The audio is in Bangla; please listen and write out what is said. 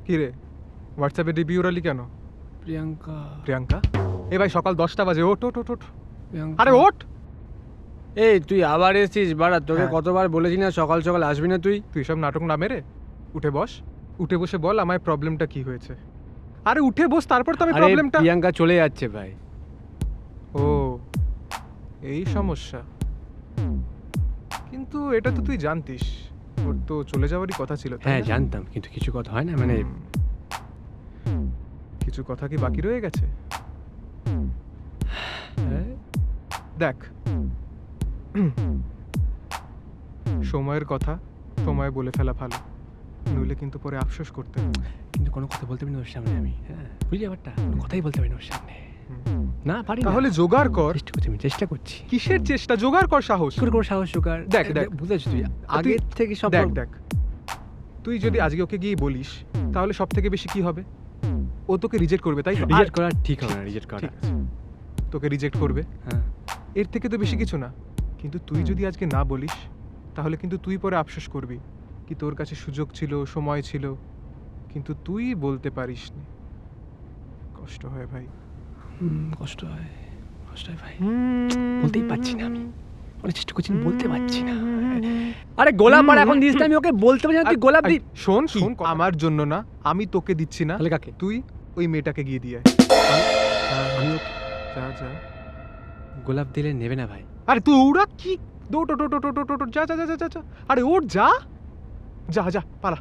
কি রে হোয়াটসঅ্যাপে ডিপি ওরালি কেন? প্রিয়াঙ্কা প্রিয়াঙ্কা? এ ভাই সকাল 10টা বাজে, ওঠ ওঠ ওঠ ওঠ। প্রিয়াঙ্কা আরে ওঠ। এই তুই আবার এসেছিস বাড়া, তোকে হ্যাঁ। কতবার বলেছি না সকাল সকাল আসবি না তুই? তুই সব নাটক না মেরে উঠে বস, উঠে বসে বল আমার প্রবলেমটা কি হয়েছে। আরে উঠে বস, তারপর তো আমি আরে প্রবলেমটা। প্রিয়াঙ্কা চলে যাচ্ছে ভাই। ও এই সমস্যা, কিন্তু এটা তো তুই জানতিস, ওর তো চলে যাওয়ারই কথা ছিল, তাই হ্যাঁ না? জানতাম, কিন্তু কিছু কথা হয় না মানে কিছু কথা কি বাকি রয়ে গেছে? হ্যাঁ, দেখ, সময়ের কথা সময় বলে ফেলা ভালো, নইলে কিন্তু পরে আফসোস করতে হবে। কিন্তু কোনো কথা বলতে পারি না ওর সামনে আমি। হ্যাঁ বুঝলি ব্যাপারটা, কোনো কথাই বলতে পারি না ওর সামনে। না পারি না। তাহলে জোগাড় কর। চেষ্টা করছি, আমি চেষ্টা করছি। কিসের চেষ্টা? জোগাড় কর সাহস। কি করে করে সাহস জোগাড়? দেখ, দেখ। বুঝেছিস তুই আগে থেকে সব দেখ দেখ, তুই যদি আজকে ওকে গিয়ে বলিস তাহলে সব থেকে বেশি কি হবে? ও তোকে রিজেক্ট করবে, তাই তো? রিজেক্ট করা ঠিক হবে না, রিজেক্ট করা। ঠিক আছে, তোকে রিজেক্ট করবে, হ্যাঁ এর থেকে তো বেশি কিছু না। কিন্তু তুই যদি আজকে না বলিস তাহলে কিন্তু তুই পরে আফসোস করবি কি তোর কাছে সুযোগ ছিল, সময় ছিল, কিন্তু তুই বলতে পারিসনি। কষ্ট হয় ভাই, কষ্ট হয়, কষ্ট হয় ভাই। বলতেই পারছি না আমি, অনেক চেষ্টা করছি বলতে পারছি না। আরে গোলাপ আর এখন দিস না, আমি ওকে বলতে পারছি না তুই গোলাপ দি। শোন শোন, আমার জন্য না, আমি তোকে দিচ্ছি না, তাহলে কাকে? তুই ওই মেয়েটাকে গিয়ে দিয়ে আয়। আমি ওকে যা যা। গোলাপ দিলে নেবে না ভাই। আরে তুই ওরা কি, দৌড় যা যা যা যা যা, আরে ওঠ, যা যা যা, পালা।